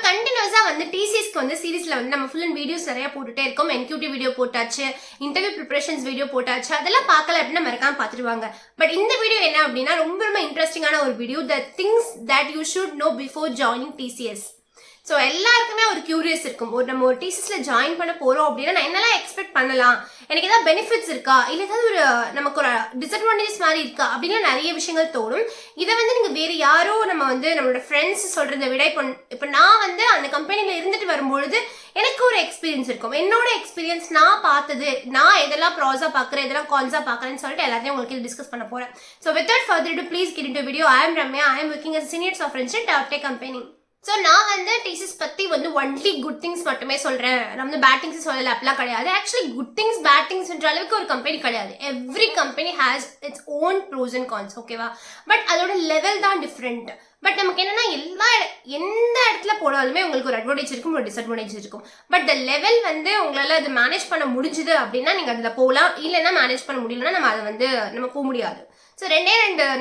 கண்டினியூஸா வந்து டிசிஎஸ்க்கு வந்து சீரிஸ்ல வந்து நம்ம ஃபுல் அண்ட் வீடியோஸ் நிறைய போட்டுட்டே இருக்கோம். என்கியூடி வீடியோ போட்டாச்சு, இன்டர்வியூ ப்ரிப்பரேஷன்ஸ் வீடியோ போட்டாச்சு. அதெல்லாம் பார்க்கல அப்படின்னா மறக்காம பார்த்துருவாங்க. பட் இந்த வீடியோ என்ன அப்படின்னா ரொம்ப ரொம்ப இன்ட்ரெஸ்டிங்கான ஒரு video, the things that you should know before joining TCS. So எல்லாருக்குமே ஒரு கியூரியஸ் இருக்கும். நம்ம ஒரு டிசிஎஸ்ல ஜாயின் பண்ண போறோம் அப்படின்னா நான் என்னெல்லாம் எக்ஸ்பெக்ட் பண்ணலாம், எனக்கு ஏதாவது பெனிஃபிட்ஸ் இருக்கா, இல்லை ஏதாவது ஒரு நமக்கு ஒரு டிஸ்அட்வான்டேஜஸ் மாதிரி இருக்கா அப்படின்னு நிறைய விஷயங்கள் தோணும். இதை வந்து நீங்க வேற யாரோ நம்ம வந்து நம்மளோட ஃப்ரெண்ட்ஸ் சொல்றதை விட இப்போ நான் வந்து அந்த கம்பெனில இருந்துட்டு வரும்பொழுது எனக்கு ஒரு எக்ஸ்பீரியன்ஸ் இருக்கும். என்னோட எக்ஸ்பீரியன்ஸ் நான் பார்த்தது, நான் எதெல்லாம் ப்ராஸா பார்க்குறேன், எதெல்லாம் கான்ஸா பார்க்குறேன்னு சொல்லிட்டு எல்லாத்தையும் உங்களுக்கு டிஸ்கஸ் பண்ண போறேன். So without further do please get into video. I am Ramya. I am working as senior software engineer top tech company. So நான் வந்து டிசிஎஸ் பற்றி வந்து ஒன்லி குட் திங்ஸ் மட்டுமே சொல்கிறேன். நம்ம வந்து பேட் திங்ஸ் சொல்லலை அப்படிலாம் கிடையாது. ஆக்சுவலி குட் திங்ஸ் பேட் திங்ஸ்ன்ற அளவுக்கு ஒரு கம்பெனி கிடையாது. Every company has its own pros and cons, ஓகேவா? பட் அதோட லெவல் தான் டிஃப்ரெண்ட். பட் நமக்கு என்னன்னா எந்த இடத்துல போனாலுமே உங்களுக்கு ஒரு அட்வான்டேஜ் இருக்கும், ஒரு டிஸ்அட்வான்டேஜ் இருக்கும். பட் த லெவல் வந்து உங்களால் அது மேனேஜ் பண்ண முடிஞ்சுது அப்படின்னா நீங்கள் அதில் போகலாம். இல்லைன்னா மேனேஜ் பண்ண முடியலன்னா நம்ம அதை வந்து நம்ம போக முடியாது. ஸோ ரெண்டே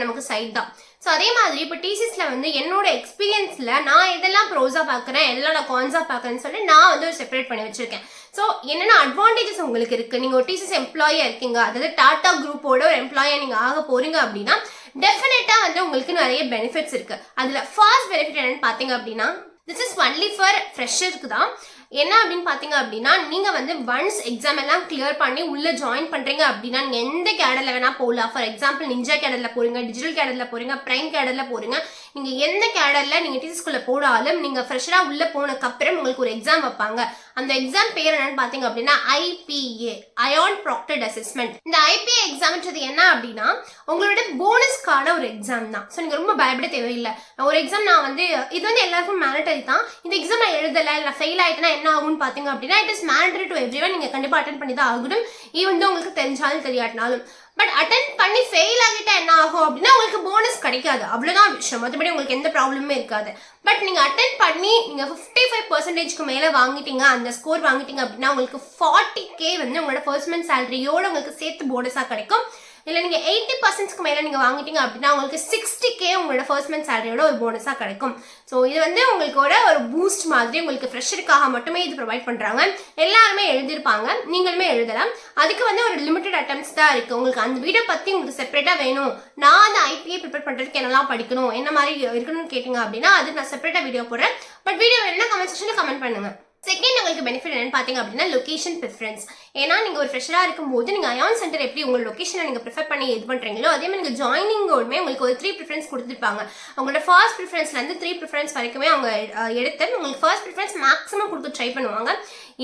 நமக்கு சைட் தான். ஸோ அதே மாதிரி இப்போ டிசிஎஸ்ல வந்து என்னோட எக்ஸ்பீரியன்ஸில் நான் எதெல்லாம் ப்ரோஸாக பார்க்குறேன், எதெல்லாம் நான் கான்ஸாக பார்க்குறேன்னு சொல்லி நான் வந்து ஒரு செப்பரேட் பண்ணி வச்சிருக்கேன். ஸோ என்னென்ன அட்வான்டேஜஸ் உங்களுக்கு இருக்குது, நீங்கள் ஒரு டிசிஎஸ் எம்ப்ளாயாக இருக்கீங்க, அதாவது டாடா குரூப்போட ஒரு எம்ப்ளாயாக நீங்கள் ஆக போறீங்க அப்படின்னா டெஃபினட்டாக வந்து உங்களுக்கு நிறைய பெனிஃபிட்ஸ் இருக்குது. அதில் ஃபர்ஸ்ட் பெனிஃபிட் என்னன்னு பார்த்தீங்க அப்படின்னா திஸ் இஸ் ஒன்லி ஃபார் ஃப்ரெஷருக்கு தான். என்ன அப்படின்னு பார்த்தீங்க அப்படின்னா நீங்கள் வந்து ஒன்ஸ் எக்ஸாம் எல்லாம் கிளியர் பண்ணி உள்ளே ஜாயின் பண்ணுறீங்க அப்படின்னா நீங்கள் எந்த கேடரில் வேணால் போகலாம். ஃபார் எக்ஸாம்பிள் நிஞ்சா கேடரில் போகிறீங்க, டிஜிட்டல் கேடரில் போகிறீங்க, பிரைம் கேடரில் போகிறீங்க. நீங்கள் எந்த கேடரில் நீங்கள் டிசிஎஸ்குள்ளே போனாலும் நீங்கள் ஃப்ரெஷராக உள்ளே போனதுக்கப்புறம் உங்களுக்கு ஒரு எக்ஸாம் வைப்பாங்க. அந்த எக்ஸாம் பேர் என்னன்னு பார்த்தீங்க அப்படின்னா ஐபிஏ, அயான் ப்ராக்டர்ட் அசஸ்மெண்ட். இந்த ஐபிஏ எக்ஸாம்ன்றது என்ன அப்படின்னா உங்களோட போனஸ்க்கான ஒரு எக்ஸாம் தான். ஸோ நீங்கள் ரொம்ப பயப்பட தேவையில்லை. ஒரு எக்ஸாம் நான் வந்து இது வந்து எல்லாருக்கும் மேண்டட்டரி தான். இந்த எக்ஸாம் நான் எழுதலை, இல்லை ஃபெயில் ஆகிட்டேன்னா என்ன ஆகும்னு பார்த்தீங்க அப்படின்னா it is mandatory to everyone. நீங்கள் கண்டிப்பாக அட்டென்ட் பண்ணி தான் ஆகணும், ஈவன் தான் உங்களுக்கு தெரிஞ்சாலும் தெரியாட்டினாலும். பட் அட்டென்ட் பண்ணி ஃபெயில் ஆகிட்டா என்ன ஆகும் அப்படின்னா உங்களுக்கு போனஸ் கிடைக்காது, அவ்வளோதான் விஷயம். மற்றபடி உங்களுக்கு எந்த ப்ராப்ளமே இருக்காது. பட் நீங்கள் அட்டென்ட் பண்ணி நீங்கள் 55% மேலே வாங்கிட்டீங்க, அந்த ஸ்கோர் வாங்கிட்டீங்க அப்படின்னா உங்களுக்கு 40K வந்து உங்களோட ஃபர்ஸ்ட் மந்த் சேலரியோட உங்களுக்கு சேர்த்து போனஸாக கிடைக்கும். இல்லை நீங்கள் 80% மேலே நீங்கள் வாங்கிட்டீங்க அப்படின்னா உங்களுக்கு 60K உங்களோட ஃபர்ஸ்ட் மந்த் சேலரியோட ஒரு போனஸாக கிடைக்கும். ஸோ இது வந்து உங்களுக்கு ஒரு பூஸ்ட் மாதிரி உங்களுக்கு ஃப்ரெஷருக்காக மட்டுமே இது ப்ரொவைட் பண்ணுறாங்க. எல்லாருமே எழுதியிருப்பாங்க, நீங்களுமே எழுதலாம். அதுக்கு வந்து ஒரு லிமிடெட் அட்டெம்ப்ட்ஸ் தான் இருக்குது. உங்களுக்கு அந்த வீடியோ பற்றி உங்களுக்கு செப்பரேட்டாக வேணும், நான் அந்த ஐபிஏ ப்ரிப்பேர் பண்ணுறதுக்கு என்னெல்லாம் படிக்கணும், என்ன மாதிரி இருக்கணும்னு கேட்டிங்க அப்படின்னா அது நான் செப்பரேட்டாக வீடியோ போடுறேன். பட் வீடியோ என்ன கமெண்ட் செக்ஷனில் கமெண்ட் பண்ணுங்கள். செகண்ட் உங்களுக்கு பெனிஃபிட் என்னன்னு பார்த்தீங்க அப்படின்னா லொகேஷன் ப்ரிஃபரன்ஸ். ஏன்னா நீங்கள் ஒரு ஃப்ரெஷராக இருக்கும்போது நீங்கள் அயான் சென்டர் எப்படி உங்களோட லொகேஷனை நீங்கள் ப்ரிஃபர் பண்ணி இது பண்ணுறீங்களோ அதே மாதிரி நீங்கள் ஜாயினிங்கோடுமே உங்களுக்கு ஒரு 3 ப்ரிஃபரன்ஸ் கொடுத்துருப்பாங்க. உங்களோட ஃபர்ஸ்ட் ப்ரிஃபரன்ஸ்லேருந்து 3 ப்ரிஃபரன்ஸ் வரைக்குமே அவங்க எடுத்து உங்களுக்கு ஃபர்ஸ்ட் ப்ரிஃபரன்ஸ் மேக்ஸிமம் கொடுத்து ட்ரை பண்ணுவாங்க.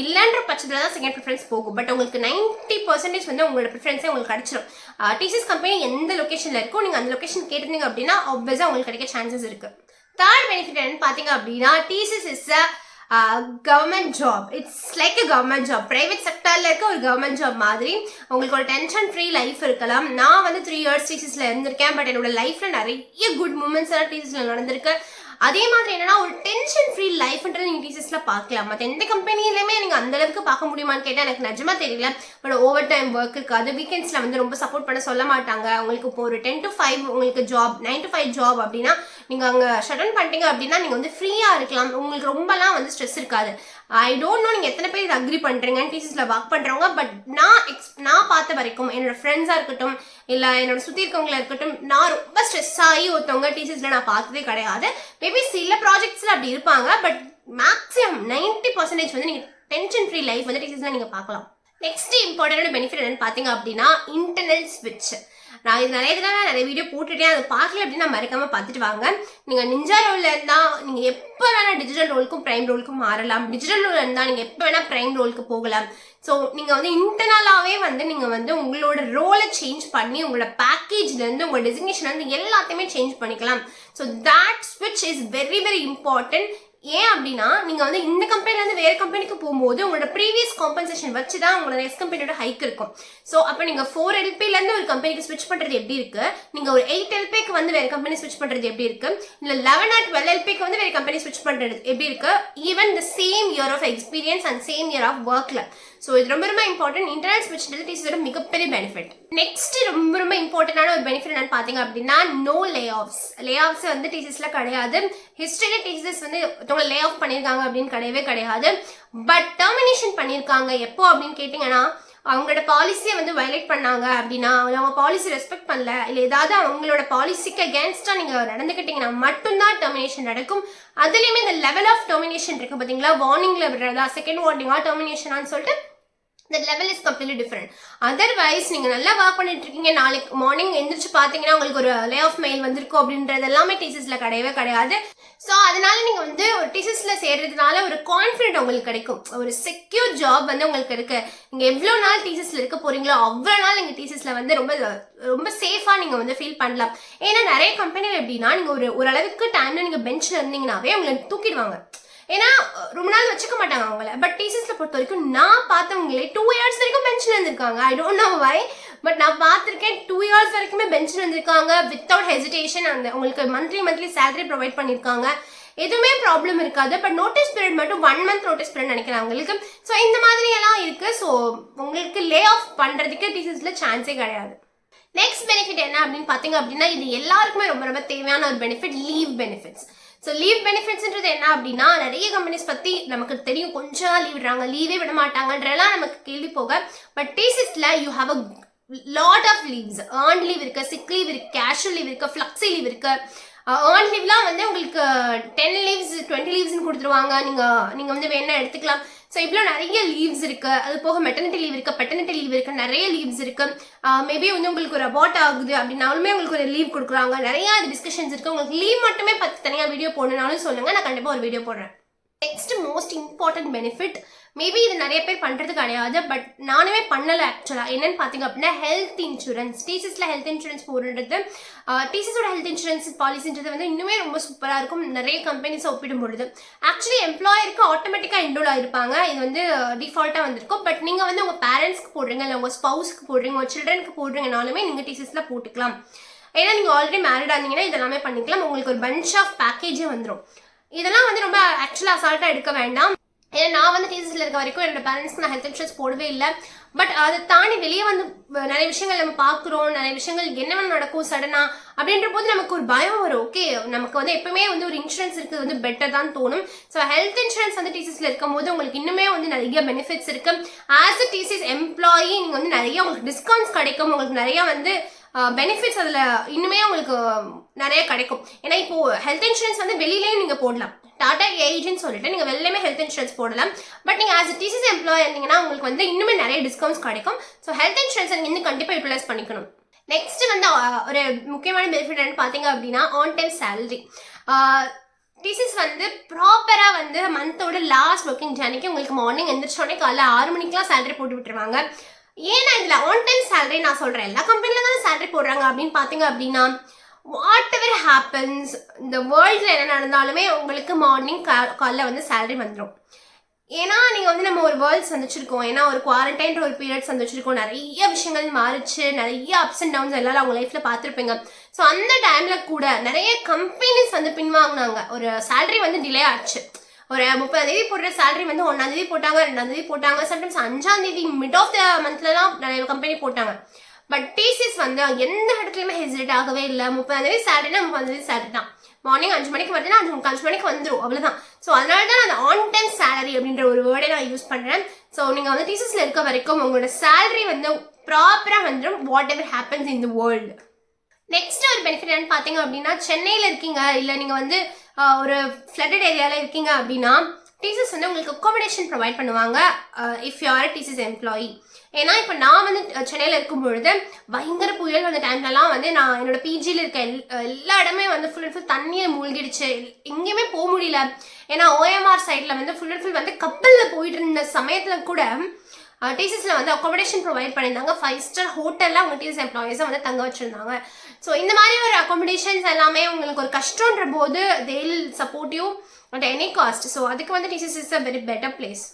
இல்லைன்ற பட்சத்தில் தான் செகண்ட் ப்ரிஃபரன்ஸ் போகும். பட் உங்களுக்கு 90% வந்து உங்களோட ப்ரிஃபரன்ஸே உங்களுக்கு கிடச்சிடும். டிசிஎஸ் கம்பெனி எந்த லொகேஷனில் இருக்கோ நீங்கள் அந்த லொகேஷன் கேட்டிருந்தீங்க அப்படின்னா ஆப்வியஸாக உங்களுக்கு கிடைக்க சான்சஸ் இருக்குது. தேர்ட் பெனிஃபிட் என்னன்னு பார்த்தீங்க அப்படின்னா TCS is government job. It's like a government job. Private செக்டர்ல இருக்க ஒரு கவர்மெண்ட் ஜாப் மாதிரி உங்களுக்கு ஒரு டென்ஷன் ஃப்ரீ லைஃப் இருக்கலாம். நான் வந்து 3 years டிசிஎஸ்ல இருந்திருக்கேன். பட் என்னோட லைஃப்ல நிறைய குட் மூமெண்ட்ஸ் எல்லாம் டிசிஎஸ்ல நடந்திருக்கு. அதே மாதிரி என்னன்னா ஒரு டென்ஷன் ஃப்ரீ லைஃப்ன்றது நீங்கள் டிசிஎஸ்ல பார்க்கலாம். மற்ற எந்த கம்பெனிலையுமே நீங்கள் அந்த அளவுக்கு பார்க்க முடியுமான்னு கேட்டால் எனக்கு நிஜமா தெரியல. பட் ஓவர் டைம் ஒர்க் இருக்காது. வீக்கெண்ட்ஸில் வந்து ரொம்ப சப்போர்ட் பண்ண சொல்ல மாட்டாங்க. உங்களுக்கு இப்போ ஒரு 10 to 5 உங்களுக்கு ஜாப், 9 to 5 ஜாப் அப்படின்னா நீங்கள் அங்கே ஷட் டவுன் பண்ணிட்டீங்க அப்படின்னா நீங்கள் வந்து ஃப்ரீயாக இருக்கலாம். உங்களுக்கு ரொம்பலாம் வந்து ஸ்ட்ரெஸ் இருக்காது. ஐ டோன்ட் நோ நீங்கள் எத்தனை பேர் இது அக்ரி பண்ணுறீங்கன்னு டிசிஎஸ்ல ஒர்க் பண்ணுறவங்க. பட் நான் பார்த்த வரைக்கும் என்னோட ஃப்ரெண்ட்ஸாக இருக்கட்டும் இல்லை என்னோட சுற்றி இருக்கவங்களா இருக்கட்டும் நான் ரொம்ப ஸ்ட்ரெஸ் ஆகி ஒருத்தவங்க டிசிஎஸ்ல நான் பார்த்ததே கிடையாது. மேபி சில ப்ராஜெக்ட்ஸில் அப்படி இருப்பாங்க. பட் மேக்ஸிமம் 90% வந்து நீங்கள் டென்ஷன் ஃப்ரீ லைஃப் வந்து டிசிஎஸ்ல நீங்கள் பார்க்கலாம். நெக்ஸ்ட் இம்பார்ட்டன்டான பெனிஃபிட் என்னன்னு பார்த்தீங்க அப்படின்னா இன்டர்னல் ஸ்விட்ச். நான் இது நிறைய வீடியோ போட்டுட்டேன், அதை பார்க்கல அப்படின்னா மறக்காம பார்த்துட்டு வாங்க. நீங்கள் நிஞ்சா ரோலில் இருந்தால் நீங்கள் எப்போ வேணால் டிஜிட்டல் ரோலுக்கும் பிரைம் ரோலுக்கும் மாறலாம். டிஜிட்டல் ரோலில் இருந்தால் நீங்கள் எப்போ வேணால் பிரைம் ரோலுக்கு போகலாம். ஸோ நீங்கள் வந்து இன்டர்னலாகவே வந்து நீங்கள் வந்து உங்களோட ரோலை சேஞ்ச் பண்ணி உங்களோட பேக்கேஜ்லேருந்து உங்களோட டெசிக்னேஷன்லேருந்து எல்லாத்தையுமே சேஞ்ச் பண்ணிக்கலாம். ஸோ தேட் ஸ்விட்ச் இஸ் வெரி வெரி இம்பார்ட்டன்ட். ஏன் அப்படின்னா நீங்கள் வந்து இந்த கம்பெனிலேருந்து வேறு கம்பெனிக்கு போகும்போது உங்களோட ப்ரீவியஸ் காம்பன்சேஷன் வச்சு தான் உங்களோட நெக்ஸ்ட் கம்பெனியோட ஹைக் இருக்கும். ஸோ அப்போ நீங்கள் 4 LPலேருந்து ஒரு கம்பெனிக்கு ஸ்விட்ச் பண்ணுறது எப்படி இருக்குது, நீங்கள் ஒரு 8 LPக்கு வந்து வேறு கம்பெனி ஸ்விட்ச் பண்ணுறது எப்படி இருக்குது, இல்லை 11 or 12 LPக்கு வந்து வேறு கம்பெனி ஸ்விட்ச் பண்ணுறது எப்படி இருக்குது, even the same year of experience and same year of ஒர்க்கில். ஸோ இது ரொம்ப ரொம்ப இம்பார்ட்டன்ட். இன்டர்னல் ஸ்விட்ச் டிசிஎஸோட மிகப்பெரிய பெனிஃபிட். நெக்ஸ்ட் ரொம்ப ரொம்ப இம்பார்ட்டன்டான ஒரு பெனிஃபிட் என்னன்னு பார்த்தீங்க அப்படின்னா no layoffs. Layoffs வந்து டிசிஎஸ்ல கிடையாது. ஹிஸ்டரியில் டிசிஎஸ் வந்து ஒருத்தவங்க லே ஆஃப் பண்ணியிருக்காங்க அப்படின்னு கிடையாது. பட் டெர்மினேஷன் பண்ணியிருக்காங்க எப்போ அப்படின்னு கேட்டிங்கன்னா, அவங்களோட பாலிசியை வந்து வயலேட் பண்ணாங்க அப்படின்னா, அவங்க பாலிசி ரெஸ்பெக்ட் பண்ணல, இல்லை ஏதாவது அவங்களோட பாலிசிக்கு அகேன்ஸ்டா நீங்க நடந்துக்கிட்டீங்கன்னா மட்டும்தான் டெர்மினேஷன் நடக்கும். அதுலயுமே இந்த லெவல் ஆஃப் டெர்மினேஷன் இருக்கு பாத்தீங்களா, வார்னிங்ல விடுறதா, செகண்ட் வார்னிங்கா, டெர்மினேஷனான்னு சொல்லிட்டு the level is completely different. Otherwise நீங்க நல்லா ஒர்க் பண்ணிட்டு இருக்கீங்க, நாளைக்கு மார்னிங் எந்திரிச்சு பாத்தீங்கன்னா உங்களுக்கு ஒரு லே ஆஃப் மெயில் வந்திருக்கும் அப்படின்றது எல்லாமே டிசிஎஸ்ல கிடையாது. ஸோ அதனால நீங்க வந்து ஒரு டிசிஎஸ்ல சேர்றதுனால ஒரு கான்ஃபிடென்ட் உங்களுக்கு கிடைக்கும், ஒரு செக்யூர் ஜாப் வந்து உங்களுக்கு இருக்கு. நீங்க எவ்வளவு நாள் டிசிஎஸ்ல இருக்க போறீங்களோ அவ்வளவு நாள் நீங்க டிசிஎஸ்ல வந்து ரொம்ப சேஃபா நீங்க வந்து ஃபீல் பண்ணலாம். ஏன்னா நிறைய கம்பெனில எப்படின்னா நீங்க ஓரளவுக்கு டைம்ல நீங்க பெஞ்ச்ல இருந்தீங்கன்னாவே உங்களை தூக்கிடுவாங்க, ஏன்னா ரொம்ப நாள் வச்சுக்க மாட்டாங்க அவங்கள. பட் டிசிஎஸ்ல பொறுத்த வரைக்கும் நான் பார்த்தவங்களே 2 years வரைக்கும் பெஞ்சில் இருந்திருக்காங்க. I don't know why, but நான் பார்த்துருக்கேன் 2 years வரைக்குமே பெஞ்சில் இருந்திருக்காங்க வித்தவுட் ஹெசிடேஷன். அந்த உங்களுக்கு மந்த்லி சேலரி ப்ரொவைட் பண்ணியிருக்காங்க, எதுவுமே ப்ராப்ளம் இருக்காது. பட் நோட்டீஸ் பீரியட் மட்டும் 1 month நோட்டீஸ் பீரியட் நினைக்கிறேன் அவங்களுக்கு. ஸோ இந்த மாதிரி எல்லாம் இருக்கு. ஸோ உங்களுக்கு லே ஆஃப் பண்றதுக்கு டிசிஎஸ்ல சான்ஸே கிடையாது. நெக்ஸ்ட் பெனிஃபிட் என்ன அப்படின்னு பார்த்தீங்க அப்படின்னா, இது எல்லாருக்குமே ரொம்ப தேவையான ஒரு benefit, leave benefits. So leave பெனிஃபிட்ஸ்ன்றது என்ன அப்படின்னா, நிறைய கம்பெனிஸ் பற்றி நமக்கு தெரியும், கொஞ்சம் லீவ் விடுறாங்க, லீவே விட மாட்டாங்கன்றலாம் நமக்கு கேள்வி போக. பட் டிசிஎஸ்ல you have a lot of leaves. Earn leave இருக்கு, சிக் லீவ் இருக்கு, கேஷுவல் லீவ் இருக்கு, ஃப்ளெக்ஸி லீவ் இருக்கு. ஏர்ன் லீவ்லாம் வந்து உங்களுக்கு 10 leaves 20 leavesன்னு கொடுத்துருவாங்க, நீங்க வந்து வேணா எடுத்துக்கலாம். ஸோ இவ்வளோ நிறைய லீவ்ஸ் இருக்கு. அது போக மெட்டர்னிட்டி லீவ் இருக்கு, பெட்டர்னிட்டி லீவ் இருக்கு, நிறைய லீவ்ஸ் இருக்கு. மேபி வந்து உங்களுக்கு ஒரு அபார்ட் ஆகுது அப்படின்னாலுமே உங்களுக்கு ஒரு லீவ் கொடுக்குறாங்க. நிறைய டிஸ்கஷன்ஸ் இருக்கு. உங்களுக்கு லீவ் மட்டுமே பற்றி தனியாக வீடியோ போடணும்னாலும் சொல்லுங்க, நான் கண்டிப்பாக ஒரு வீடியோ போடுறேன். Next most important benefit, maybe இது நிறைய பேர் பண்றது கிடையாது, பட் நானுமே பண்ணல ஆக்சுவலா. என்னன்னு பாத்தீங்க அப்படின்னா ஹெல்த் இன்சூரன்ஸ். டிசிஎஸ்ல ஹெல்த் இன்சூரன்ஸ் போடுறது, டிசிஎஸோட ஹெல்த் இன்சூரன்ஸ் பாலிசின்றது வந்து இன்னுமே ரொம்ப சூப்பரா இருக்கும் நிறைய கம்பெனிஸ் ஒப்பிடும் பொழுது. ஆக்சுவலி எம்ப்ளாயருக்கு ஆட்டோமேட்டிக்கா என்ரோல் ஆயிருப்பாங்க, இது வந்து டிஃபால்ட்டா வந்திருக்கும். பட் நீங்க வந்து உங்க பேரண்ட்ஸ்க்கு போடுறீங்க, இல்லை உங்க ஸ்பவுஸ்க்கு போடுறீங்க, உங்க சில்ட்ரனுக்கு போடுறீங்கனாலுமே நீங்க டிசிஎஸ்ல போட்டுக்கலாம். ஏன்னா நீங்க ஆல்ரெடி மேரிடா இருந்தீங்கன்னா இதெல்லாமே பண்ணிக்கலாம். உங்களுக்கு ஒரு பஞ்ச் ஆஃப் பேக்கேஜே வந்துடும். இதெல்லாம் வந்து ரொம்ப ஆக்சுவலா அசால்ட்டா எடுக்க வேண்டாம். ஏன்னா நான் வந்து டிசிஎஸ்ல இருக்க வரைக்கும் என்னோட பேரண்ட்ஸ்க்கு நான் ஹெல்த் இன்சூரன்ஸ் போடவே இல்லை. பட் அதை தாண்டி வெளியே வந்து நிறைய விஷயங்கள் நம்ம பார்க்குறோம், நிறைய விஷயங்கள் என்ன நடக்கும் சடனா அப்படின்ற போது நமக்கு ஒரு பயம் வரும். ஓகே, நமக்கு வந்து எப்பவுமே வந்து ஒரு இன்சூரன்ஸ் இருக்குது வந்து பெட்டர் தான் தோணும். ஸோ ஹெல்த் இன்சூரன்ஸ் வந்து டிசிஎஸ்ல இருக்கும் போது உங்களுக்கு இன்னுமே வந்து நிறைய பெனிஃபிட்ஸ் இருக்கு. ஆஸ் அ டிசிஎஸ் எம்ப்ளாயி நீங்க வந்து நிறைய உங்களுக்கு டிஸ்கவுண்ட்ஸ் கிடைக்கும், உங்களுக்கு நிறைய வந்து பெனிஃபிட்ஸ் அதில் இன்னுமே உங்களுக்கு நிறைய கிடைக்கும். ஏன்னா இப்போ ஹெல்த் இன்சூரன்ஸ் வந்து வெளியிலேயும் நீங்கள் போடலாம், டாடா ஏஜென்ட் சொல்லிட்டு நீங்கள் வெளியுமே ஹெல்த் இன்சூரன்ஸ் போடலாம். பட் நீங்கள் ஆஸ் அ டிசிஎஸ் எம்ப்ளாயி இருந்தீங்கன்னா உங்களுக்கு வந்து இன்னுமே நிறைய டிஸ்கவுண்ட்ஸ் கிடைக்கும். ஸோ ஹெல்த் இன்சூரன்ஸ் நீங்கள் இன்னும் கண்டிப்பாக யூட்டிலைஸ் பண்ணிக்கணும். நெக்ஸ்ட் வந்து ஒரு முக்கியமான பெனிஃபிட் என்னன்னு பார்த்தீங்க அப்படின்னா ஆன் டைம் சேலரி. டிசிஎஸ் வந்து ப்ராப்பராக வந்து மந்தோட லாஸ்ட் ஒர்க்கிங் டே அன்னைக்கு உங்களுக்கு மார்னிங் எந்திரிச்சோடனே காலைல 6 மணிக்கெலாம் சேலரி போட்டு விட்டுருவாங்க. ஏன்னா இதுல ஆன் டைம் சேலரி நான் சொல்றேன், எல்லா கம்பெனில தானே சேலரி போடுறாங்க அப்படின்னு பாத்தீங்க அப்படின்னா, வாட் எவர் ஹேப்பன்ஸ் இந்த வேர்ல்ட்ல என்ன நடந்தாலுமே உங்களுக்கு மார்னிங் காலைல வந்து சேலரி வந்துடும். ஏன்னா நீங்க வந்து நம்ம ஒரு வேர்ல்ட் சந்திச்சிருக்கோம், ஏன்னா ஒரு குவாரண்டைன் ஒரு பீரியட் சந்திச்சிருக்கோம், நிறைய விஷயங்கள் மாறிச்சு, நிறைய அப்ஸ் அண்ட் டவுன்ஸ் எல்லாரும் அவங்க லைஃப்ல பார்த்துருப்பீங்க. ஸோ அந்த டைம்ல கூட நிறைய கம்பெனிஸ் வந்து பின்வாங்கினாங்க, ஒரு சேலரி வந்து டிலே ஆச்சு. ஒரு 30ஆம் தேதி போடுற சேலரி வந்து 1ஆம் தேதி போட்டாங்க, 2ஆம் தேதி போட்டாங்க, சம்டைம்ஸ் 5ஆம் தேதி மிட் ஆஃப் த மந்த்லாம் நிறைய கம்பெனி போட்டாங்க. பட் டிசிஎஸ் வந்து எந்த இடத்துலையுமே ஹெசிடேட் ஆகவே இல்லை. 30ஆம் தேதி சேலரினா 30ஆம் தேதி சேலரி தான். மார்னிங் 5 மணிக்கு வருதுன்னா 5 மணிக்கு வந்துடும், அவ்வளோதான். ஸோ அதனால தான் அந்த ஆன் டைம் சேலரி அப்படின்ற ஒரு வேர்டை நான் யூஸ் பண்ணுறேன். ஸோ நீங்கள் வந்து டிசிஎஸ்ல இருக்க வரைக்கும் உங்களோட சேலரி வந்து ப்ராப்பராக வந்துடும், what ever happens in the world. Next ஒரு பெனிஃபிட் என்னன்னு பார்த்தீங்க அப்படின்னா, சென்னையில் இருக்கீங்க இல்லை நீங்கள் வந்து ஒரு ஃப்ளட்டட் ஏரியாவில் இருக்கீங்க அப்படின்னா டிசிஎஸ் வந்து உங்களுக்கு அக்காமடேஷன் ப்ரொவைட் பண்ணுவாங்க if you are a TCS employee. ஏன்னா இப்போ நான் வந்து சென்னையில் இருக்கும் பொழுது பயங்கர புயல் வந்த டைம்லலாம் வந்து நான் என்னோட பிஜியில் இருக்க எல்லா இடமே வந்து ஃபுல் அண்ட் ஃபுல் தண்ணியில் மூழ்கிடுச்சு, எங்கேயுமே போக முடியல. ஏன்னா ஓஎம்ஆர் சைடில் வந்து ஃபுல் அண்ட் ஃபுல் வந்து கப்பலில் போயிட்டு இருந்த சமயத்தில் கூட டிசிஎஸ்ல வந்து அக்காமடேஷன் ப்ரொவைட் பண்ணியிருந்தாங்க. 5 star ஹோட்டலில் அவங்க டிசிஎஸ் எம்ப்ளாயிஸை வந்து தங்க வச்சுருந்தாங்க. ஸோ இந்த மாதிரி ஒரு அக்காமடேஷன்ஸ் எல்லாமே உங்களுக்கு ஒரு கஷ்டன்ற போது they will support you at any cost. So அதுக்கு வந்து TCS is a very better place.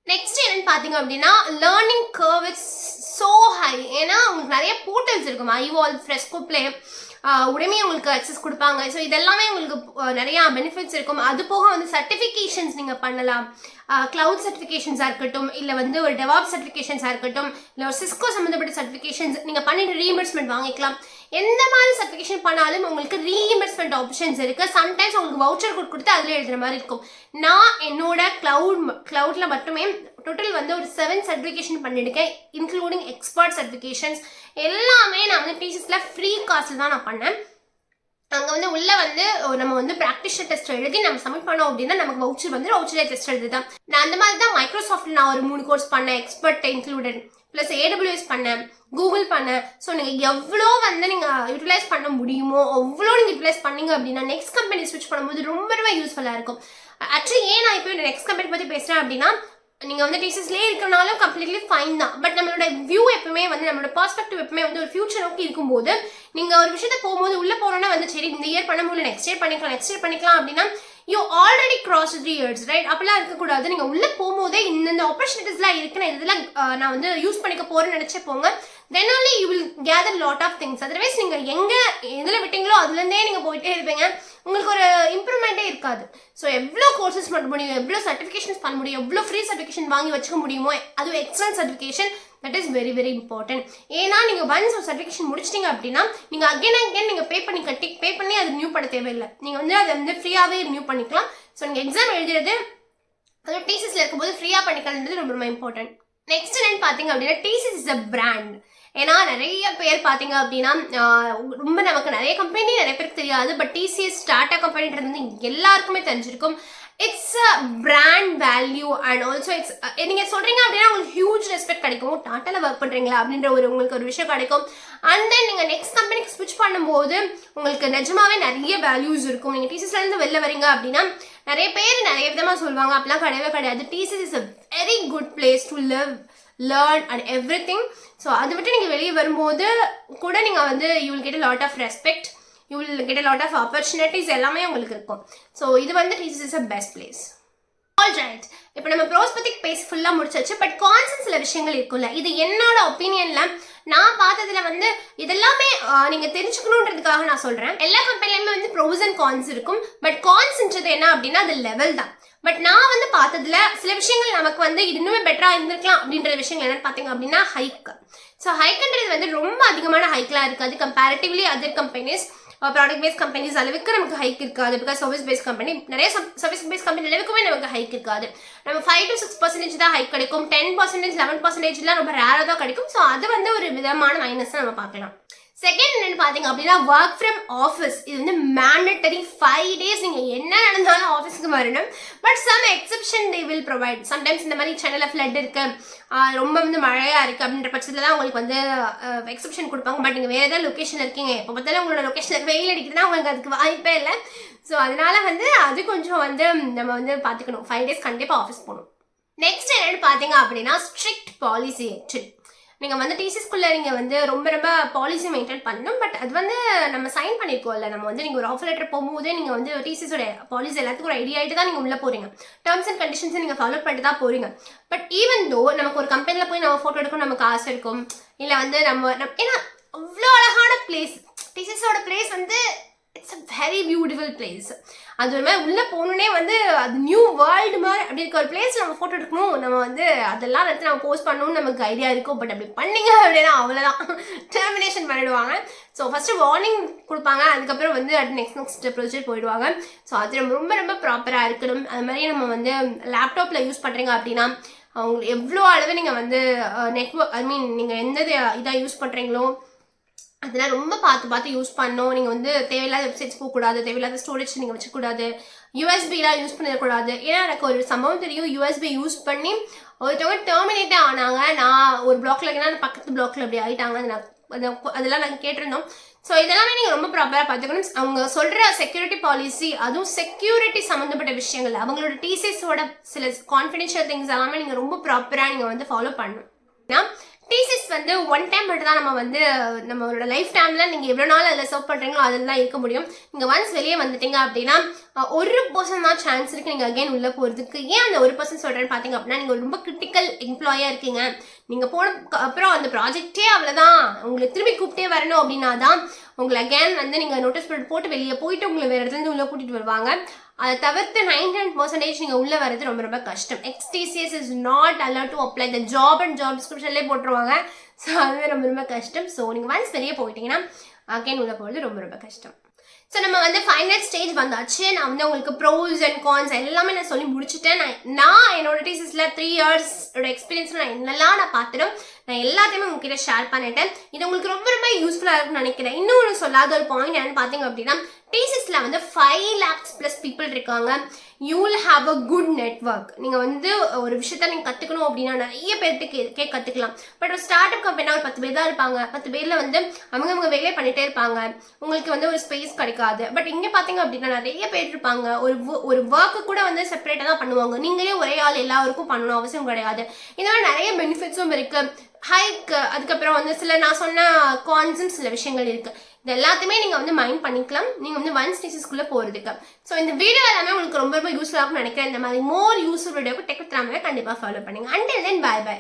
Next என்னன்னு பார்த்தீங்க அப்படின்னா learning curve is so high. ஏன்னா உங்களுக்கு நிறைய போர்ட்டல்ஸ் இருக்கும், ஐவால், ஃப்ரெஸ்கோ பிளே, உடனே உங்களுக்கு அக்சஸ் கொடுப்பாங்க. ஸோ இதெல்லாமே உங்களுக்கு நிறைய பெனிஃபிட்ஸ் இருக்கும். அது போக வந்து சர்டிஃபிகேஷன்ஸ் நீங்கள் பண்ணலாம், கிளவுட் சர்டிஃபிகேஷன்ஸாக இருக்கட்டும், இல்லை வந்து ஒரு டெவாப் சர்டிஃபிகேஷன்ஸாக இருக்கட்டும், இல்லை ஒரு சிஸ்கோ சம்மந்தப்பட்ட சர்டிஃபிகேஷன்ஸ் நீங்கள் பண்ணிட்டு ரீஎம்பர்ஸ்மெண்ட் வாங்கிக்கலாம். எந்த மாதிரி சர்டிஃபிகேஷன் பண்ணாலும் உங்களுக்கு ரீஇன்வெஸ்ட்மெண்ட் ஆப்ஷன்ஸ் இருக்குது. சம்டைம்ஸ் உங்களுக்கு வவுச்சர் கோட் கொடுத்து அதில் எழுதுகிற மாதிரி இருக்கும். நான் என்னோட க்ளவுடில் மட்டுமே டோட்டல் வந்து ஒரு 7 சர்டிஃபிகேஷன் பண்ணியிருக்கேன், இன்க்ளூடிங் எக்ஸ்பர்ட் சர்டிஃபிகேஷன்ஸ் எல்லாமே நான் வந்து டிசிஎஸ்ல ஃப்ரீ காஸ்ட்டில் தான் நான் பண்ணேன். அங்கே வந்து உள்ள வந்து நம்ம வந்து ப்ராக்டிஷனர் டெஸ்ட் எழுதி நம்ம சப்மிட் பண்ணோம் அப்படின்னா நமக்கு வவுச்சர் வந்து வவுச்சர் டெஸ்ட் எழுதி தான். நான் அந்த மாதிரி தான் மைக்ரோசாஃப்ட்டில் நான் ஒரு 3 கோர்ஸ் பண்ணேன், எக்ஸ்பர்ட் இன்க்ளூடட், ப்ளஸ் AWS பண்ணேன், கூகுள் பண்ணேன். ஸோ நீங்கள் எவ்வளோ வந்து நீங்கள் யூட்டிலைஸ் பண்ண முடியுமோ அவ்வளோ நீங்கள் யூட்டிலைஸ் பண்ணீங்க அப்படின்னா நெக்ஸ்ட் கம்பெனி ஸ்விட்ச் பண்ணும்போது ரொம்ப ரொம்ப யூஸ்ஃபுல்லாக இருக்கும். ஆக்சுவலி ஏன் நான் இப்போ நெக்ஸ்ட் கம்பெனி பற்றி பேசுகிறேன் அப்படின்னா, நீங்கள் வந்து டிசிஎஸ்லேயே இருக்கிறனாலும் கம்ப்ளீட்லி ஃபைன் தான். பட் நம்மளோட வியூ எப்பவுமே வந்து நம்மளோட பர்ஸ்பெக்டிவ் எப்பவுமே வந்து ஒரு ஃபியூச்சர் நோக்கி இருக்கும்போது நீங்கள் ஒரு விஷயத்தை போகும்போது உள்ளே போனோன்னா வந்து சரி இந்த இயர் பண்ண முடியல, நெக்ஸ்ட் இயர் பண்ணிக்கலாம் அப்படின்னா you already cross 3 years, right? அப்படிலாம் இருக்கக்கூடாது. நீங்கள் உள்ளே போகும்போதே இந்த ஆப்பர்ச்சுனிட்டிஸ்லாம் இருக்குன்னு இதெல்லாம் நான் வந்து யூஸ் பண்ணிக்க போகிறேன்னு நினச்சே போங்க. தென் only you will gather lot of things. Otherwise நீங்கள் எங்கே எதில் விட்டீங்களோ அதுலேருந்தே நீங்கள் போயிட்டே இருப்பீங்க, உங்களுக்கு ஒரு இம்ப்ரூவ்மெண்ட்டே இருக்காது. ஸோ எவ்வளோ கோர்சஸ் பண்ண முடியும், எவ்வளோ சர்டிஃபிகேஷன்ஸ் பண்ண முடியும், எவ்வளோ ஃப்ரீ சர்டிஃபிகேஷன் வாங்கி வச்சுக்க முடியுமோ, அதுவும் excellent certification, that is very very important. ஏன்னா நீங்கள் ஒன்ஸ் ஒரு சர்டிஃபிகேஷன் முடிச்சிட்டிங்க அப்படின்னா நீங்கள் அகைன் நீங்கள் பே பண்ணி அது நியூ பண்ண தேவையில்லை. நீங்கள் வந்து அதை வந்து ஃப்ரீயாகவே நியூ பண்ணிக்கலாம். ஸோ நீங்கள் எக்ஸாம் எழுதுறது அது டிசிஎஸ்ல இருக்கும்போது ஃப்ரீயாக பண்ணிக்கிறது ரொம்ப ரொம்ப இம்பார்ட்டன்ட். நெக்ஸ்ட் என்னன்னு பார்த்தீங்க அப்படின்னா டிசிஎஸ் இஸ் அ பிராண்ட். ஏன்னா நிறைய பேர் பார்த்தீங்க அப்படின்னா ரொம்ப நமக்கு நிறைய கம்பெனி நிறைய பேருக்கு தெரியாது, பட் டிசிஎஸ் டாடா கம்பெனின்றது வந்து எல்லாருக்குமே தெரிஞ்சிருக்கும். It's a brand value and also it's நீங்கள் சொல்கிறீங்க அப்படின்னா உங்களுக்கு ஹியூஜ் ரெஸ்பெக்ட் கிடைக்கும். டாட்டாவில் ஒர்க் பண்ணுறீங்களா அப்படின்ற உங்களுக்கு ஒரு விஷயம் கிடைக்கும். அண்ட் தென் நீங்கள் நெக்ஸ்ட் கம்பெனிக்கு ஸ்விட்ச் பண்ணும்போது உங்களுக்கு நிஜமாவே நிறைய வேல்யூஸ் இருக்கும். நீங்கள் டிசிஎஸ்லேருந்து வெளில வரீங்க அப்படின்னா நிறைய பேர் நிறைய விதமாக சொல்லுவாங்க, அப்படிலாம் கிடையவே கிடையாது. TCS is a very good place to live, learn and everything. So அதை விட்டு நீங்கள் வெளியே வரும்போது கூட நீங்கள் வந்து you will get a lot of respect, you will get a lot of opportunities எல்லாமே உங்களுக்கு இருக்கும். ஸோ இது வந்து TCS is a best place. Alright, இப்போ நம்ம ப்ரோஸ் பற்றி பேசி ஃபுல்லாக முடிச்சாச்சு. பட் கான்ஸ் சில விஷயங்கள் இருக்குல்ல, இது என்னோட ஒப்பீனியனில் நான் பார்த்ததுல வந்து இதெல்லாமே நீங்கள் தெரிஞ்சுக்கணுன்றதுக்காக நான் சொல்கிறேன். எல்லா கம்பெனிலையுமே வந்து ப்ரோஸ் அண்ட் கான்ஸ் இருக்கும். பட் கான்ஸ்ன்றது என்ன அப்படின்னா அது லெவல் தான். பட் நான் வந்து பார்த்ததுல சில விஷயங்கள் நமக்கு வந்து இன்னுமே பெட்டராக இருந்திருக்கலாம் அப்படின்ற விஷயங்கள் என்னன்னு பார்த்தீங்க அப்படின்னா ஹைக். ஸோ ஹைக்ன்றது வந்து ரொம்ப அதிகமான ஹைக்லாம் இருக்காது comparatively other companies. Product based companies அளவுக்கு நமக்கு ஹைக் இருக்காது. பிகாஸ் சர்வீஸ் பேஸ்ட் கம்பெனி நிறைய சர்வீஸ் பேஸ்ட் கம்பெனி அளவுக்குமே நமக்கு ஹைக் இருக்காது. நம்ம 5 to 6% தான் ஹைக் கிடைக்கும். 10%, 11%லாம் ரொம்ப ரேராக தான் கிடைக்கும். ஸோ அது வந்து ஒரு விதமான மைனஸ் நம்ம பார்க்கலாம். செகண்ட் என்னன்னு பார்த்தீங்க அப்படின்னா ஒர்க் ஃப்ரம் ஆஃபீஸ். இது வந்து மேண்டட்டரி 5 days நீங்கள் என்ன நடந்தாலும் ஆஃபீஸ்க்கு வரணும். But some exception they will provide. Sometimes இந்த மாதிரி சென்னையில் ஃப்ளட் இருக்கு, ரொம்ப வந்து மழையாக இருக்குது அப்படின்ற பட்சத்தில் தான் உங்களுக்கு வந்து எக்ஸப்ஷன் கொடுப்பாங்க. பட் நீங்கள் வேறு ஏதாவது லொக்கேஷன் இருக்கீங்க, எப்போ பார்த்தாலும் உங்களோட லொக்கேஷனில் வெயில் அடிக்குதுன்னா உங்களுக்கு அதுக்கு வாய்ப்பே இல்லை. ஸோ அதனால வந்து அது கொஞ்சம் வந்து நம்ம வந்து பார்த்துக்கணும். 5 days கண்டிப்பாக ஆஃபீஸ் போகணும். நெக்ஸ்ட் என்னென்னு பார்த்தீங்க அப்படின்னா ஸ்ட்ரிக்ட் பாலிசி ஆக்சுவலி நீங்கள் வந்து டிசிஎஸ்குள்ளே நீங்கள் வந்து ரொம்ப ரொம்ப பாலிசி மெயின்டைன் பண்ணணும். பட் அது வந்து நம்ம சைன் பண்ணியிருக்கோம்ல, நம்ம வந்து நீங்கள் ஒரு ஆஃபர் லெட்டர் போகும்போதே நீங்கள் வந்து டிசிஎஸோட பாலிசி எல்லாத்துக்கும் ஒரு ஐடியா ஆகிட்டு தான் நீங்கள் உள்ளே போகிறீங்க. டேர்ம்ஸ் அண்ட் கண்டிஷன்ஸை நீங்கள் ஃபாலோ பண்ணிட்டு தான் போகிறீங்க. பட் ஈவன் தோ நமக்கு ஒரு கம்பெனியில் போய் நம்ம ஃபோட்டோ எடுக்கணும் நமக்கு ஆசை இருக்கும், இல்லை வந்து நம்ம ஏன்னா அவ்வளோ அழகான பிளேஸ் டிசிஎஸோட பிளேஸ் வந்து it's a very beautiful place. அது ஒரு மாதிரி உள்ளே போகணுன்னே வந்து அது நியூ வேர்ல்டு மாதிரி அப்படி இருக்க ஒரு பிளேஸில் நம்ம ஃபோட்டோ எடுக்கணும், நம்ம வந்து அதெல்லாம் எடுத்து நம்ம போஸ்ட் பண்ணணும்னு நமக்கு ஐடியா இருக்கும். பட் அப்படி பண்ணிங்க அப்படின்னா அவ்வளோதான், டெர்மினேஷன் பண்ணிடுவாங்க. ஸோ ஃபஸ்ட்டு வார்னிங் கொடுப்பாங்க, அதுக்கப்புறம் வந்து நெக்ஸ்ட் ப்ரொசீஜர் போயிடுவாங்க. ஸோ அது ரொம்ப ரொம்ப ப்ராப்பராக இருக்கணும். அது மாதிரி நம்ம வந்து லேப்டாப்பில் யூஸ் பண்ணுறீங்க அப்படின்னா அவங்க எவ்வளோ அளவு நீங்கள் வந்து நெட்வொர்க் நீங்கள் எந்த இதாக யூஸ் பண்ணுறீங்களோ அதெல்லாம் ரொம்ப பார்த்து யூஸ் பண்ணணும். நீங்கள் வந்து தேவையில்லாத வெப்சைட்ஸ் போகக்கூடாது, தேவையில்லாத ஸ்டோரேஜ் நீங்கள் வச்சுக்கூடாது, யூஎஸ்பிலாம் யூஸ் பண்ணிடக்கூடாது. ஏன்னா எனக்கு ஒரு சம்பவம் தெரியும், யூஎஸ்பி யூஸ் பண்ணி ஒருத்தவங்க டெர்மினேட்டே ஆனாங்க. நான் ஒரு பிளாக்ல இருக்கேன்னா பக்கத்து பிளாக்ல அப்படி ஆகிட்டாங்க. அதெல்லாம் நாங்கள் கேட்டிருந்தோம். ஸோ இதெல்லாமே நீங்கள் ரொம்ப ப்ராப்பராக பார்த்துக்கணும். அவங்க சொல்கிற செக்யூரிட்டி பாலிசி, அதுவும் செக்யூரிட்டி சம்மந்தப்பட்ட விஷயங்கள், அவங்களோட டிசிஎஸோட சில கான்ஃபிடென்ஷியல் திங்ஸ் எல்லாமே நீங்கள் ரொம்ப ப்ராப்பராக நீங்கள் வந்து ஃபாலோ பண்ணணும். ஏன்னா டிசிஎஸ் வந்து ஒன் டைம் மட்டும் தான் நம்ம வந்து நம்மளோட லைஃப் டைமில் நீங்கள் எவ்வளோ நாள் அதில் சர்வ் பண்ணுறீங்களோ அதில் தான் இருக்க முடியும். நீங்கள் ஒன்ஸ் வெளியே வந்துட்டீங்க அப்படின்னா 1% தான் சான்ஸ் இருக்குது நீங்கள் அகைன் உள்ளே போகிறதுக்கு. ஏன் அந்த 1% சொல்கிறேன்னு பார்த்தீங்க அப்படின்னா நீங்கள் ரொம்ப கிரிட்டிக்கல் எம்ப்ளாயாக இருக்கீங்க, நீங்கள் போனதுக்கு அப்புறம் அந்த ப்ராஜெக்டே அவ்வளோதான், உங்களை திரும்பி கூப்பிட்டே வரணும் அப்படின்னா தான் உங்களை அகேன் வந்து நீங்கள் நோட்டீஸ் போட்டு வெளியே போயிட்டு உங்களை வேறு இடத்துலேருந்து உள்ளே கூட்டிகிட்டு வருவாங்க. அதை தவிர்த்து 99% நீங்கள் உள்ளே வர்றது ரொம்ப ரொம்ப கஷ்டம். XTCS is not allowed to apply the job and job டிஸ்கிரிப்ஷன்லேயே போட்டுருவாங்க. ஸோ அதுவே ரொம்ப ரொம்ப கஷ்டம். ஸோ நீங்கள் ஒன்ஸ் வெளியே போயிட்டீங்கன்னா அகைன் உள்ள போகிறது ரொம்ப ரொம்ப கஷ்டம். ஸோ நம்ம வந்து ஃபைனல் ஸ்டேஜ் வந்தாச்சு. நான் வந்து உங்களுக்கு ப்ரோஸ் அண்ட் கான்ஸ் எல்லாமே நான் சொல்லி முடிச்சுட்டேன். நான் என்னோட டீசஸில் 3 இயர்ஸோட எக்ஸ்பீரியன்ஸில் நான் என்னெல்லாம் நான் பார்த்துட்டோம் நான் எல்லாத்தையுமே உங்ககிட்ட ஷேர் பண்ணிட்டேன். இது உங்களுக்கு ரொம்ப ரொம்ப யூஸ்ஃபுல்லாக இருக்கும்னு நினைக்கிறேன். இன்னொரு சொல்லாத ஒரு பாயிண்ட் என்னன்னு பார்த்தீங்க அப்படின்னா, டீசஸில் வந்து 5 lakhs + பீப்புள் இருக்காங்க. You will have a good network. நீங்கள் வந்து ஒரு விஷயத்த நீங்கள் கற்றுக்கணும் அப்படின்னா நிறைய பேர்கிட்ட கற்றுக்கலாம். பட் ஒரு ஸ்டார்ட் அப் கம்பெனினா ஒரு 10 பேர் தான் இருப்பாங்க. 10 பேரில் வந்து அவங்க வேலையை பண்ணிகிட்டே இருப்பாங்க. உங்களுக்கு வந்து ஒரு ஸ்பேஸ் கிடைக்காது. பட் இங்கே பார்த்தீங்க அப்படின்னா நிறைய பேர் இருப்பாங்க. ஒரு ஒர்க்கு கூட வந்து செப்பரேட்டாக தான் பண்ணுவாங்க. நீங்களே ஒரே ஆள் எல்லாருக்கும் பண்ணணும் அவசியம் கிடையாது. இதனால நிறைய பெனிஃபிட்ஸும் இருக்குது. ஹைக் அதுக்கப்புறம் வந்து நான் சொன்ன கான்ஸும் சில விஷயங்கள் இருக்குது. இது எல்லாத்தையுமே நீங்கள் வந்து மைண்ட் பண்ணிக்கலாம். நீங்கள் வந்து ஒன்ஸ் டீசஸ்க்குள்ளே போகிறதுக்கு. ஸோ இந்த வீடியோ எல்லாமே உங்களுக்கு ரொம்ப ரொம்ப யூஸ்ஃபுல்லாக நினைக்கிறேன். இந்த மாதிரி மோர் யூஸ்ஃபுல் வீடியோக்கு டெக் வித் ராமாவை கண்டிப்பாக ஃபாலோ பண்ணுங்க. Until then bye by.